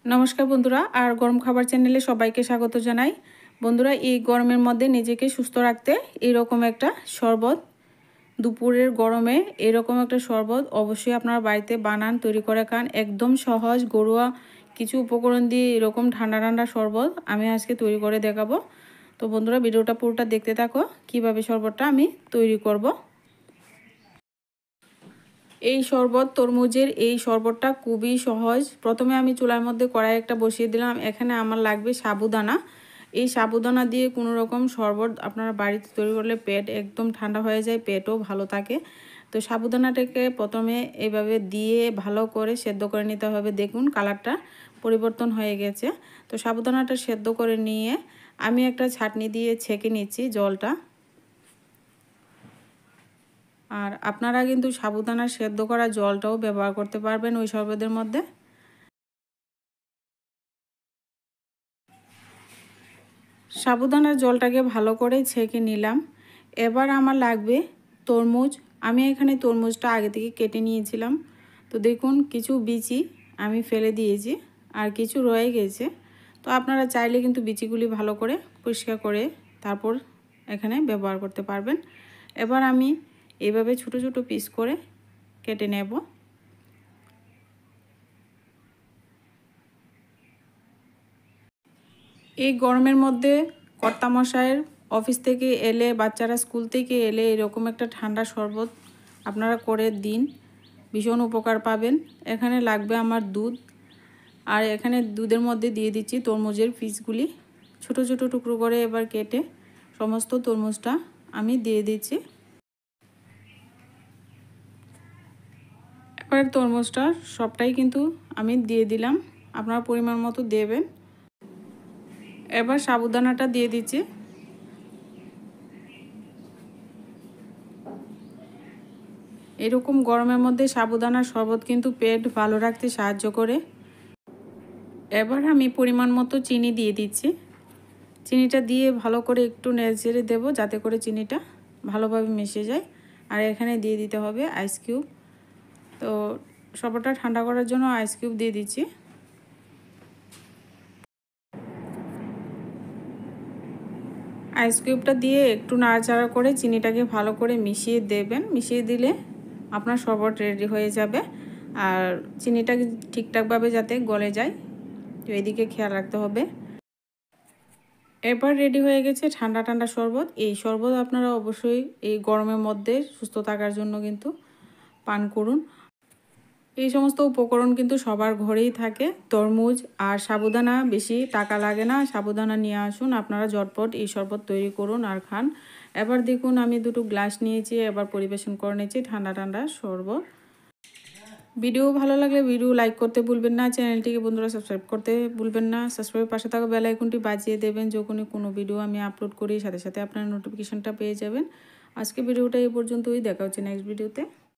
নমস্কার বন্ধুরা, আর গরম খাবার চ্যানেলে সবাইকে স্বাগত জানাই। বন্ধুরা, এই গরমের মধ্যে নিজেকে সুস্থ রাখতে এরকম একটা শরবত, দুপুরের গরমে এরকম একটা শরবত অবশ্যই আপনার বাড়িতে বানান, তৈরি করে খান। একদম সহজ ঘরোয়া কিছু উপকরণ দিয়ে এরকম ঠান্ডা ঠান্ডা শরবত আমি আজকে তৈরি করে দেখাবো। তো বন্ধুরা, ভিডিওটা পুরোটা দেখতে থাকো কিভাবে শরবতটা আমি তৈরি করব। এই শরবত, তরমুজের এই শরবতটা খুবই সহজ। প্রথমে আমি চুলার মধ্যে কড়াই একটা বসিয়ে দিলাম। এখানে আমার লাগবে সাবুদানা। এই সাবুদানা দিয়ে কোনো রকম শরবত আপনারা বাড়িতে তৈরি করলে পেট একদম ঠান্ডা হয়ে যায়, পেটও ভালো থাকে। তো সাবুদানাটাকে প্রথমে এভাবে দিয়ে ভালো করে সেদ্ধ করে নিতে হবে। দেখুন কালারটা পরিবর্তন হয়ে গেছে। তো সাবুদানাটা সেদ্ধ করে নিয়ে আমি একটা ছাঁকনি দিয়ে ছেঁকে নিচ্ছি জলটা। আর আপনারা কিন্তু সাবুদানা সেদ্ধ করা জলটাও ব্যবহার করতে পারবেন ওই শরবতের মধ্যে। সাবুদানার জলটাকে ভালো করে ছেঁকে নিলাম। এবার আমার লাগবে তরমুজ। আমি এখানে তরমুজটা আগে থেকে কেটে নিয়েছিলাম। তো দেখুন কিছু বিচি আমি ফেলে দিয়েছি আর কিছু রয়ে গেছে। তো আপনারা চাইলে কিন্তু বিচিগুলি ভালো করে পরিষ্কার করে তারপর এখানে ব্যবহার করতে পারবেন। এবার আমি এইভাবে ছোট ছোট পিস করে কেটে নেব। এই গরমের মধ্যে কর্তামশায়ের অফিস থেকে এলে, বাচ্চারা স্কুল থেকে এলে এরকম একটা ঠান্ডা শরবত আপনারা করে দিন, ভীষণ উপকার পাবেন। এখানে লাগবে আমার দুধ, আর এখানে দুধের মধ্যে দিয়ে দিচ্ছি তরমুজের পিসগুলি ছোট ছোট টুকরো করে। এবার কেটে সমস্ত তরমুজটা আমি দিয়ে দিচ্ছি। এবার তরমুজটা সবটাই কিন্তু আমি দিয়ে দিলাম, আপনার পরিমাণ মতো দেবেন। এবার সাবুদানাটা দিয়ে দিচ্ছি। এরকম গরমের মধ্যে সাবুদানার শরবত কিন্তু পেট ভালো রাখতে সাহায্য করে। এবার আমি পরিমাণ মতো চিনি দিয়ে দিচ্ছি। চিনিটা দিয়ে ভালো করে একটু নেড়ে দেবো যাতে করে চিনিটা ভালোভাবে মিশে যায়। আর এখানে দিয়ে দিতে হবে আইস কিউব। তো শরবতটা ঠান্ডা করার জন্য আইস কিউব দিয়ে দিচ্ছি। আইস কিউবটা দিয়ে একটু নাড়াচাড়া করে চিনিটাকে ভালো করে মিশিয়ে দেবেন। মিশিয়ে দিলে আপনার শরবত রেডি হয়ে যাবে। আর চিনিটা ঠিকঠাকভাবে যাতে গলে যায়, তো এদিকে খেয়াল রাখতে হবে। এবার রেডি হয়ে গেছে ঠান্ডা ঠান্ডা শরবত। এই শরবত আপনারা অবশ্যই এই গরমের মধ্যে সুস্থ থাকার জন্য কিন্তু পান করুন। এই সমস্ত উপকরণ কিন্তু সবার ঘরেই থাকে। তরমুজ আর সাবুদানা, বেশি টাকা লাগে না। সাবুদানা নিয়ে আসুন, আপনারা ঝটপট এই শরবত তৈরি করুন আর খান। এবার দেখুন আমি দুটো গ্লাস নিয়েছি, এবার পরিবেশন করে নিয়েছি ঠান্ডা ঠান্ডা শরবত। ভিডিও ভালো লাগলে ভিডিও লাইক করতে ভুলবেন না। চ্যানেলটিকে বন্ধুরা সাবস্ক্রাইব করতে ভুলবেন না। সাবস্ক্রাইবের পাশে থাকা বেল আইকনটি বাজিয়ে দেবেন, যখনই কোনো ভিডিও আমি আপলোড করি সাথে সাথে আপনার নোটিফিকেশনটা পেয়ে যাবেন। আজকে ভিডিওটা এই পর্যন্তই, দেখা হচ্ছে নেক্সট ভিডিওতে।